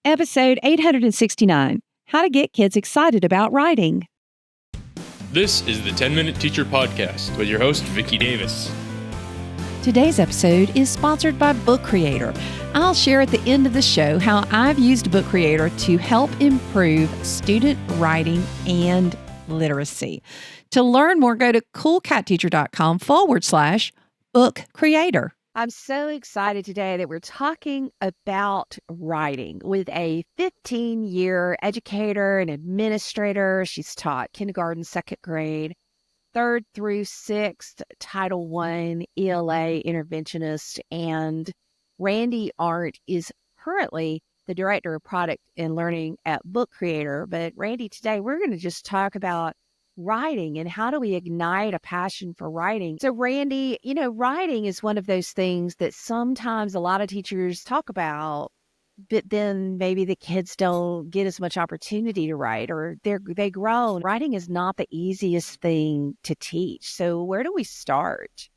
Episode 869, How to Get Kids Excited About Writing. This is the 10-Minute Teacher Podcast with your host, Vicki Davis. Today's episode is sponsored by Book Creator. I'll share at the end of the show how I've used Book Creator to help improve student writing and literacy. To learn more, go to coolcatteacher.com/book creator. I'm so excited today that we're talking about writing with a 15-year educator and administrator. She's taught kindergarten, second grade, third through sixth, Title I, ELA interventionist, and Randi Ahrndt is currently the director of product and learning at Book Creator. But Randi, today we're going to just talk about writing and how do we ignite a passion for writing. So Randi, writing is one of those things that sometimes a lot of teachers talk about, but then maybe the kids don't get as much opportunity to write, or they grow. Writing is not the easiest thing to teach. So where do we start?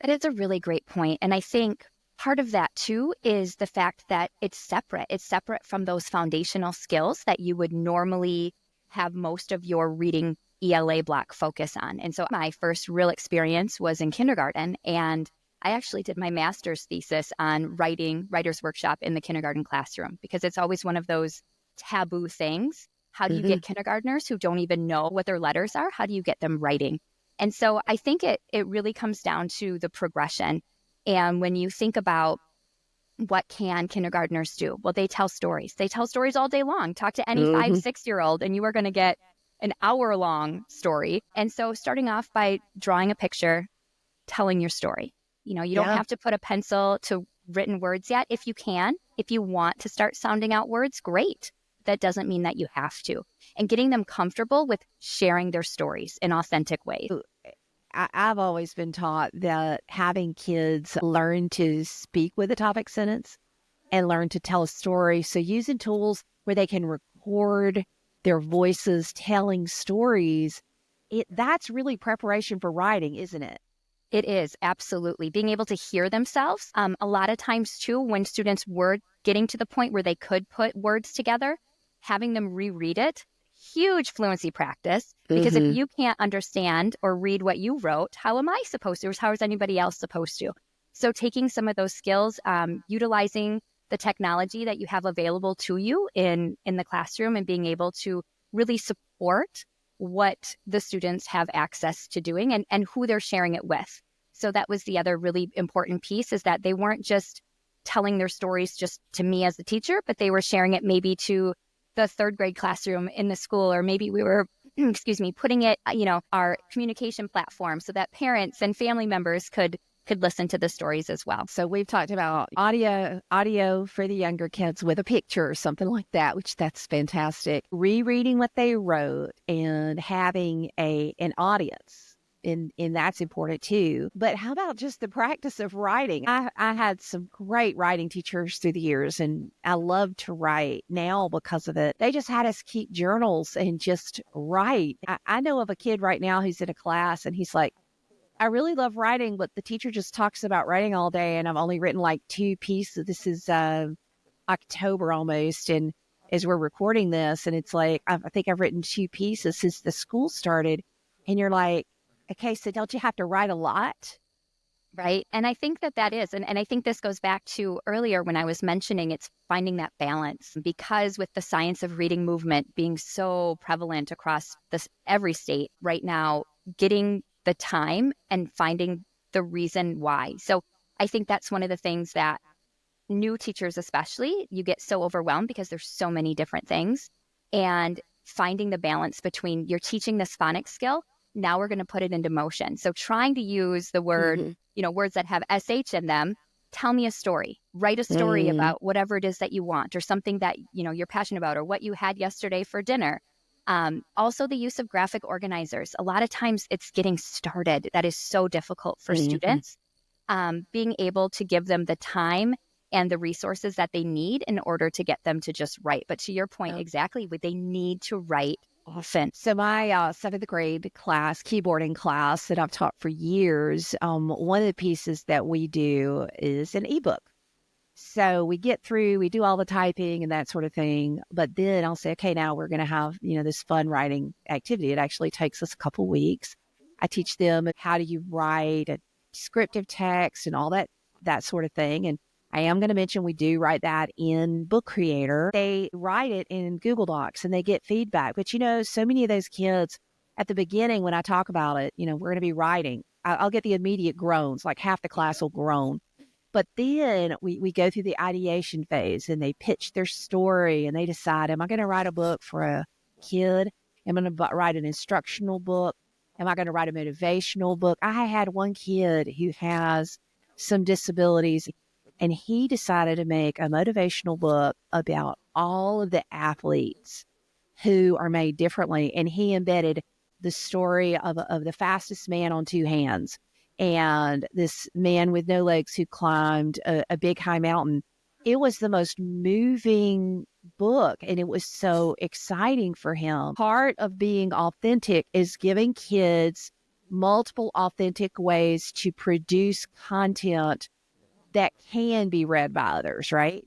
That is a really great point. And I think part of that too is the fact that it's separate. It's separate from those foundational skills that you would normally have most of your reading ELA block focus on. And so my first real experience was in kindergarten, and I actually did my master's thesis on writer's workshop in the kindergarten classroom, because it's always one of those taboo things. How do you get kindergartners who don't even know what their letters are? How do you get them writing? And so I think it really comes down to the progression. And when you think about what can kindergartners do? Well, they tell stories. They tell stories all day long. Talk to any 5-6-year-old and you are going to get an hour-long story. And so starting off by drawing a picture, telling your story. You don't have to put a pencil to written words yet. If you can, if you want to start sounding out words, great. That doesn't mean that you have to. And getting them comfortable with sharing their stories in authentic ways. I've always been taught that having kids learn to speak with a topic sentence and learn to tell a story. So using tools where they can record their voices telling stories, that's really preparation for writing, isn't it? It is, absolutely. Being able to hear themselves. A lot of times too, when students were getting to the point where they could put words together, having them reread it, huge fluency practice, because if you can't understand or read what you wrote, how am I supposed to, or how is anybody else supposed to? So taking some of those skills, utilizing the technology that you have available to you in the classroom, and being able to really support what the students have access to doing and who they're sharing it with. So that was the other really important piece, is that they weren't just telling their stories just to me as the teacher, but they were sharing it maybe to the third grade classroom in the school, or maybe we were, putting it, our communication platform so that parents and family members could listen to the stories as well. So we've talked about audio for the younger kids with a picture or something like that, which that's fantastic. Rereading what they wrote and having an audience. And that's important too. But how about just the practice of writing? I had some great writing teachers through the years, and I love to write now because of it. They just had us keep journals and just write. I know of a kid right now who's in a class, and he's like, I really love writing, but the teacher just talks about writing all day, and I've only written like 2 pieces. This is October almost, and as we're recording this, and it's like, I think I've written 2 pieces since the school started. And you're like, okay, so don't you have to write a lot? Right. And I think that is, and I think this goes back to earlier when I was mentioning it's finding that balance, because with the science of reading movement being so prevalent across every state right now, getting the time and finding the reason why. So I think that's one of the things that new teachers especially, you get so overwhelmed because there's so many different things, and finding the balance between you're teaching this phonics skill, now we're going to put it into motion. So trying to use the word, words that have SH in them. Tell me a story, write a story about whatever it is that you want, or something that, you're passionate about, or what you had yesterday for dinner. Also the use of graphic organizers. A lot of times it's getting started. That is so difficult for students. Being able to give them the time and the resources that they need in order to get them to just write. But to your point, exactly, they need to write often. So my 7th grade class, keyboarding class that I've taught for years, one of the pieces that we do is an ebook. So we get through, we do all the typing and that sort of thing. But then I'll say, okay, now we're going to have, this fun writing activity. It actually takes us a couple weeks. I teach them how do you write a descriptive text and all that sort of thing. And I am going to mention we do write that in Book Creator. They write it in Google Docs and they get feedback. But, so many of those kids at the beginning, when I talk about it, we're going to be writing. I'll get the immediate groans, like half the class will groan. But then we go through the ideation phase and they pitch their story and they decide, am I going to write a book for a kid? Am I going to write an instructional book? Am I going to write a motivational book? I had one kid who has some disabilities and he decided to make a motivational book about all of the athletes who are made differently. And he embedded the story of the fastest man on two hands and this man with no legs who climbed a big high mountain. It was the most moving book and it was so exciting for him. Part of being authentic is giving kids multiple authentic ways to produce content that can be read by others, right?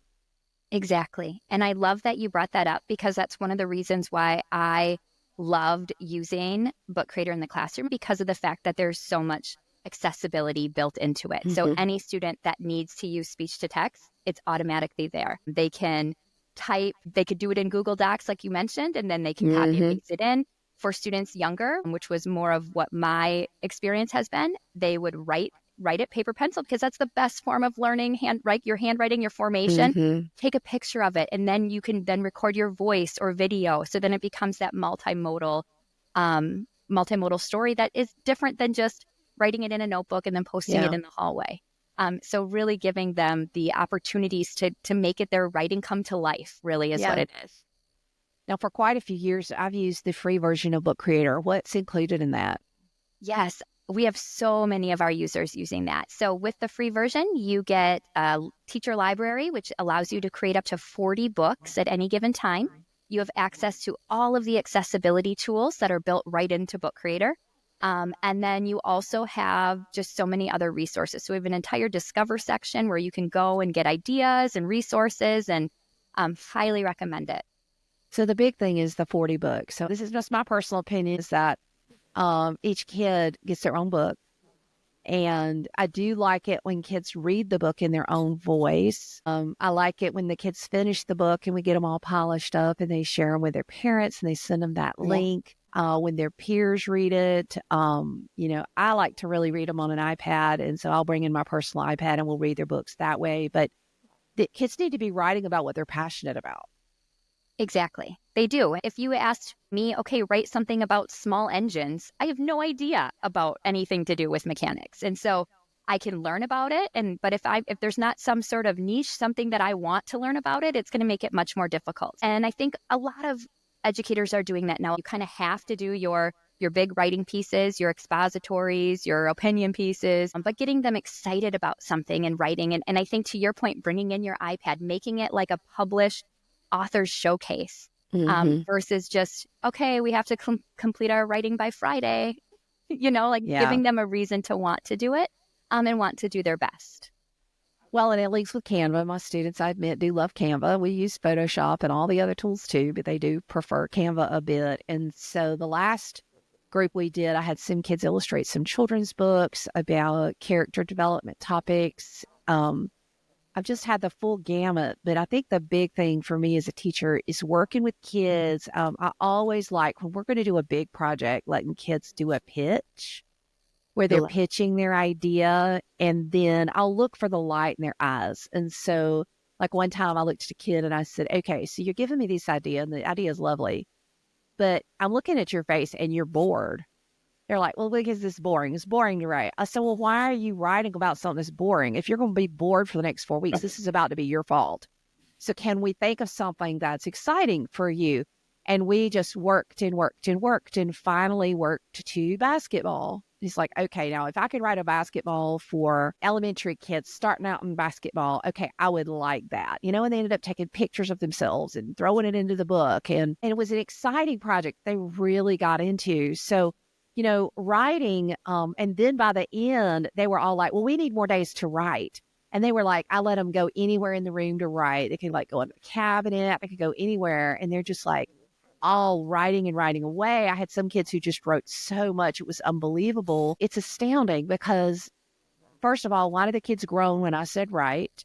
Exactly. And I love that you brought that up because that's one of the reasons why I loved using Book Creator in the classroom, because of the fact that there's so much accessibility built into it. So any student that needs to use speech to text, it's automatically there. They can type, they could do it in Google Docs, like you mentioned, and then they can copy and paste it in. For students younger, which was more of what my experience has been, they would write it paper pencil, because that's the best form of learning your handwriting, your formation. Take a picture of it, and then you can then record your voice or video. So then it becomes that multimodal story that is different than just writing it in a notebook and then posting it in the hallway. So really giving them the opportunities to make it their writing come to life, really is what it is. Now, for quite a few years, I've used the free version of Book Creator. What's included in that? Yes, we have so many of our users using that. So with the free version, you get a teacher library, which allows you to create up to 40 books at any given time. You have access to all of the accessibility tools that are built right into Book Creator. And then you also have just so many other resources. So we have an entire Discover section where you can go and get ideas and resources, and highly recommend it. So the big thing is the 40 books. So this is just my personal opinion, is that each kid gets their own book. And I do like it when kids read the book in their own voice. I like it when the kids finish the book and we get them all polished up and they share them with their parents and they send them that link. When their peers read it, I like to really read them on an iPad. And so I'll bring in my personal iPad and we'll read their books that way. But the kids need to be writing about what they're passionate about. Exactly. They do. If you asked me, okay, write something about small engines, I have no idea about anything to do with mechanics. And so I can learn about it. But if there's not some sort of niche, something that I want to learn about it, it's going to make it much more difficult. And I think a lot of educators are doing that now. You kind of have to do your big writing pieces, your expositories, your opinion pieces, but getting them excited about something and writing. And I think to your point, bringing in your iPad, making it like a published author's showcase, versus just, okay, we have to complete our writing by Friday, giving them a reason to want to do it and want to do their best. Well, and at least with Canva, my students, I admit, do love Canva. We use Photoshop and all the other tools too, but they do prefer Canva a bit. And so the last group we did, I had some kids illustrate some children's books about character development topics. I've just had the full gamut, but I think the big thing for me as a teacher is working with kids. I always like, when we're going to do a big project, letting kids do a pitch where they're pitching their idea, and then I'll look for the light in their eyes. And so like one time I looked at a kid and I said, okay, so you're giving me this idea and the idea is lovely, but I'm looking at your face and you're bored. They're like, well, because this is boring. It's boring to write. I said, well, why are you writing about something that's boring? If you're going to be bored for the next 4 weeks, this is about to be your fault. So can we think of something that's exciting for you? And we just worked and finally worked to basketball. He's like, okay, now if I could write a basketball for elementary kids starting out in basketball, okay, I would like that. And they ended up taking pictures of themselves and throwing it into the book. And it was an exciting project they really got into. So writing, and then by the end, they were all like, well, we need more days to write. And they were like, I let them go anywhere in the room to write. They could like go in the cabinet, they could go anywhere. And they're just like all writing and writing away. I had some kids who just wrote so much. It was unbelievable. It's astounding because, first of all, why did the kids groan when I said write?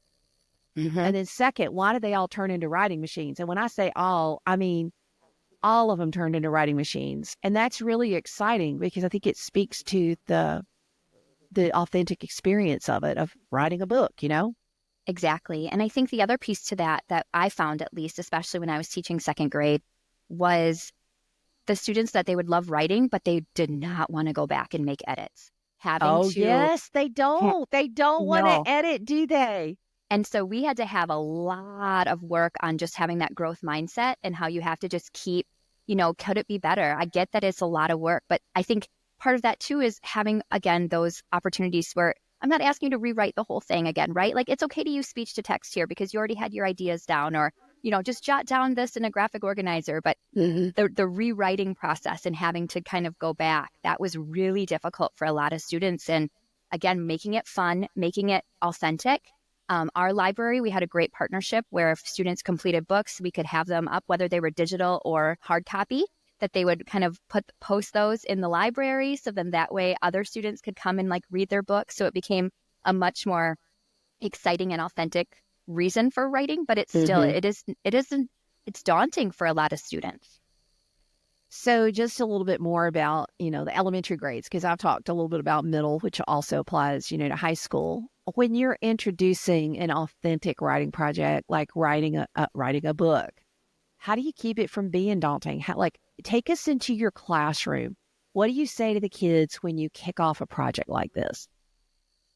And then second, why did they all turn into writing machines? And when I say all, I mean all of them turned into writing machines. And that's really exciting because I think it speaks to the authentic experience of it, of writing a book, you know? Exactly. And I think the other piece to that I found, at least, especially when I was teaching second grade, was the students that they would love writing, but they did not want to go back and make edits. Having Oh, to yes, they don't. They don't want to no. edit, do they? And so we had to have a lot of work on just having that growth mindset and how you have to just keep, could it be better? I get that it's a lot of work, but I think part of that too is having, again, those opportunities where I'm not asking you to rewrite the whole thing again, right? Like, it's okay to use speech to text here because you already had your ideas down, or, just jot down this in a graphic organizer. But the rewriting process and having to kind of go back, that was really difficult for a lot of students. And again, making it fun, making it authentic. Our library, we had a great partnership where if students completed books, we could have them up, whether they were digital or hard copy, that they would kind of post those in the library. So then that way other students could come and like read their books. So it became a much more exciting and authentic reason for writing, but it's still, it's daunting for a lot of students. So just a little bit more about, the elementary grades, because I've talked a little bit about middle, which also applies, to high school. When you're introducing an authentic writing project, like writing a book, how do you keep it from being daunting? Take us into your classroom. What do you say to the kids when you kick off a project like this?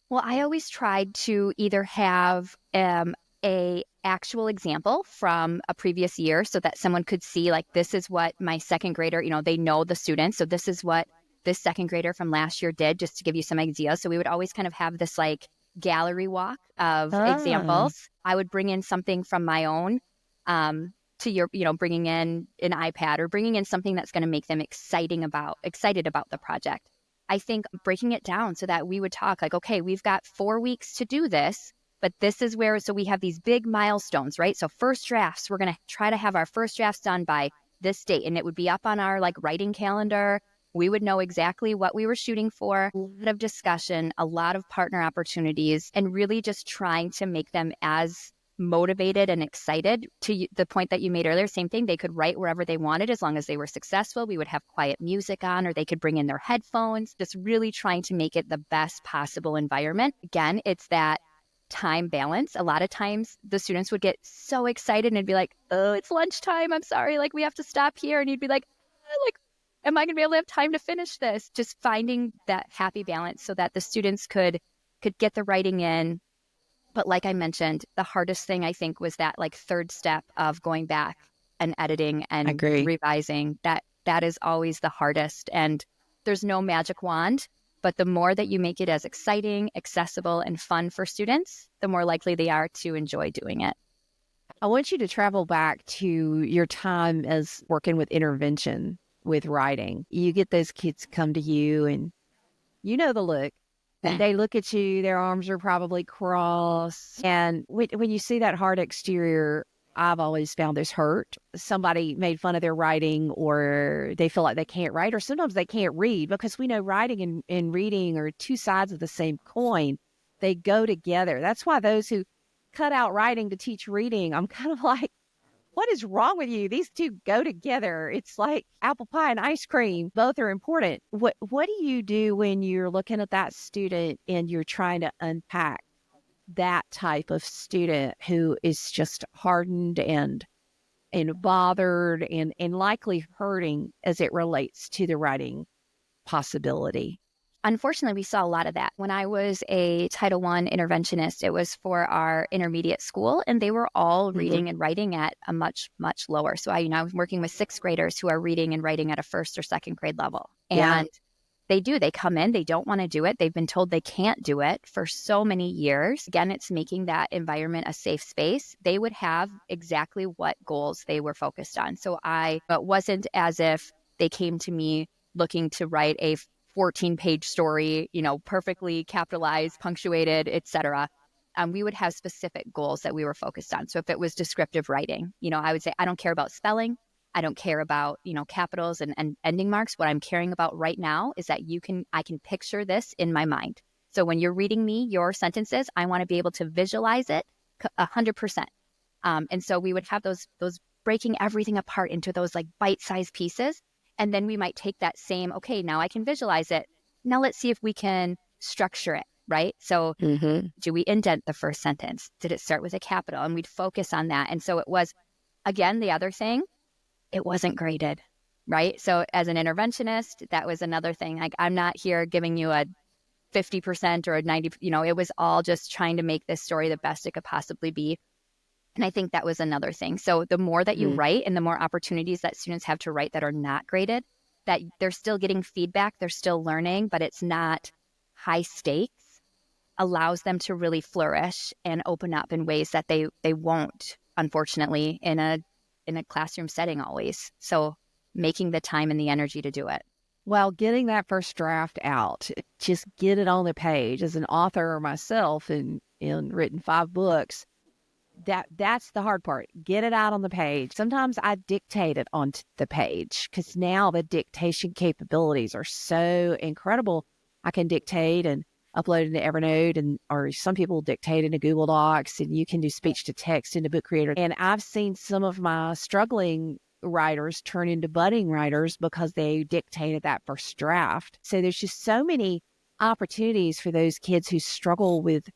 Well, I always tried to either have a actual example from a previous year so that someone could see, like, this is what my second grader, they know the students. So this is what this second grader from last year did, just to give you some ideas. So we would always kind of have this like gallery walk of examples. I would bring in something from my own, to your, bringing in an iPad or bringing in something that's going to make them excited about the project. I think breaking it down so that we would talk like, okay, we've got 4 weeks to do this, but this is where, so we have these big milestones, right? So first drafts, we're going to try to have our first drafts done by this date, and it would be up on our like writing calendar. We would know exactly what we were shooting for. A lot of discussion, a lot of partner opportunities, and really just trying to make them as motivated and excited. To the point that you made earlier, same thing, they could write wherever they wanted as long as they were successful. We would have quiet music on, or they could bring in their headphones, just really trying to make it the best possible environment. Again, it's that time balance. A lot of times the students would get so excited and it'd be like, oh, it's lunchtime, I'm sorry, like we have to stop here. And you'd be like, am I gonna be able to have time to finish this? Just finding that happy balance so that the students could get the writing in. But like I mentioned, the hardest thing I think was that like third step of going back and editing and revising. That is always the hardest. And there's no magic wand, but the more that you make it as exciting, accessible, and fun for students, the more likely they are to enjoy doing it. I want you to travel back to your time as working with intervention with writing. You get those kids come to you and you know the look. They look at you, their arms are probably crossed. And when you see that hard exterior, I've always found this hurt. Somebody made fun of their writing, or they feel like they can't write, or sometimes they can't read, because we know writing and reading are two sides of the same coin. They go together. That's why those who cut out writing to teach reading, I'm kind of like, what is wrong with you? These two go together. It's like apple pie and ice cream. Both are important. What do you do when you're looking at that student and you're trying to unpack that type of student who is just hardened and bothered and likely hurting as it relates to the writing possibility? Unfortunately, we saw a lot of that. When I was a Title I interventionist, it was for our intermediate school, and they were all reading and writing at a much, much lower. So I'm working with sixth graders who are reading and writing at a first or second grade level. And they come in, they don't want to do it. They've been told they can't do it for so many years. Again, it's making that environment a safe space. They would have exactly what goals they were focused on. So it wasn't as if they came to me looking to write a 14-page story, perfectly capitalized, punctuated, etc. we would have specific goals that we were focused on. So if it was descriptive writing, I would say, I don't care about spelling. I don't care about, capitals and ending marks. What I'm caring about right now is that I can picture this in my mind. So when you're reading me your sentences, I want to be able to visualize it 100%. And so we would have those breaking everything apart into those like bite-sized pieces. And then we might take that same, okay, now I can visualize it. Now let's see if we can structure it, right? So do we indent the first sentence? Did it start with a capital? And we'd focus on that. And so it was, again, the other thing, it wasn't graded, right? So as an interventionist, that was another thing. Like, I'm not here giving you a 50% or a 90, it was all just trying to make this story the best it could possibly be. And I think that was another thing. So the more that you write and the more opportunities that students have to write that are not graded, that they're still getting feedback, they're still learning, but it's not high stakes, allows them to really flourish and open up in ways that they won't, unfortunately, in a classroom setting always. So making the time and the energy to do it. Well, getting that first draft out, just get it on the page. As an author myself and written 5 books, that's the hard part. Get it out on the page. Sometimes I dictate it onto the page because now the dictation capabilities are so incredible. I can dictate and upload it into Evernote, or some people dictate into Google Docs, and you can do speech to text into Book Creator. And I've seen some of my struggling writers turn into budding writers because they dictated that first draft. So there's just so many opportunities for those kids who struggle with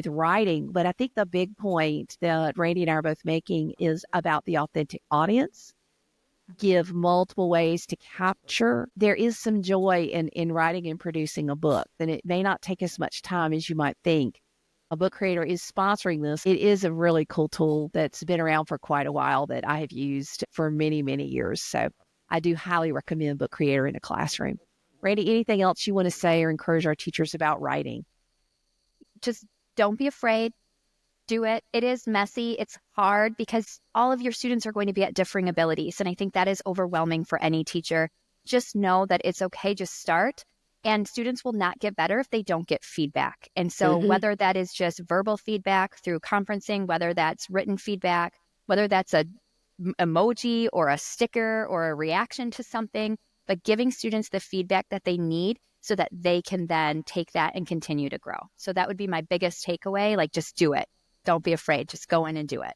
writing. But I think the big point that Randi and I are both making is about the authentic audience. Give multiple ways to capture. There is some joy in writing and producing a book, and it may not take as much time as you might think. A Book Creator is sponsoring this. It is a really cool tool that's been around for quite a while that I have used for many, many years. So I do highly recommend Book Creator in a classroom. Randi, anything else you want to say or encourage our teachers about writing? Just don't be afraid. Do it. It is messy. It's hard because all of your students are going to be at differing abilities. And I think that is overwhelming for any teacher. Just know that it's okay. Just start. And students will not get better if they don't get feedback. And so whether that is just verbal feedback through conferencing, whether that's written feedback, whether that's a emoji or a sticker or a reaction to something, but giving students the feedback that they need so that they can then take that and continue to grow. So that would be my biggest takeaway. Like, just do it. Don't be afraid. Just go in and do it.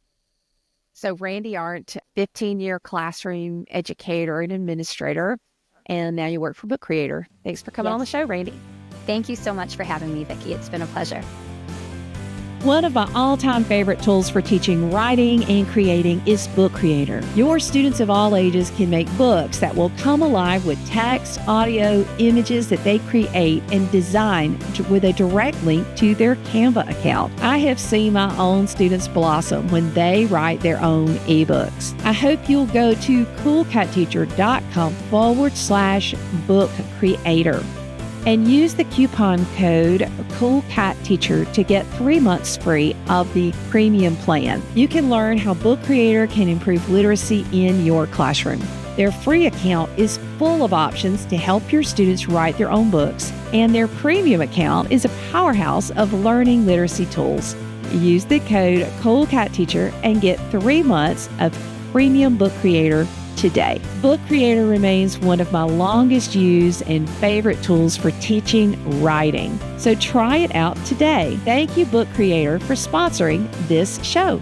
So Randi Ahrndt, 15-year classroom educator and administrator, and now you work for Book Creator. Thanks for coming on the show, Randi. Thank you so much for having me, Vicki. It's been a pleasure. One of my all-time favorite tools for teaching writing and creating is Book Creator. Your students of all ages can make books that will come alive with text, audio, images that they create and design with a direct link to their Canva account. I have seen my own students blossom when they write their own ebooks. I hope you'll go to coolcatteacher.com/book creator. And use the coupon code CoolCatTeacher to get 3 months free of the premium plan. You can learn how Book Creator can improve literacy in your classroom. Their free account is full of options to help your students write their own books, and their premium account is a powerhouse of learning literacy tools. Use the code CoolCatTeacher and get 3 months of premium Book Creator today. Book Creator remains one of my longest used and favorite tools for teaching writing. So try it out today. Thank you, Book Creator, for sponsoring this show.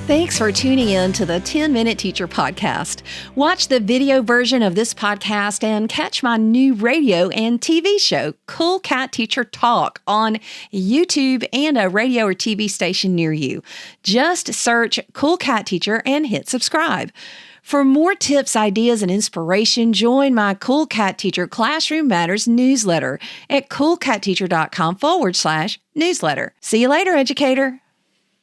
Thanks for tuning in to the 10-Minute Teacher Podcast. Watch the video version of this podcast and catch my new radio and TV show, Cool Cat Teacher Talk, on YouTube and a radio or TV station near you. Just search Cool Cat Teacher and hit subscribe. For more tips, ideas, and inspiration, join my Cool Cat Teacher Classroom Matters newsletter at coolcatteacher.com/newsletter. See you later, educator.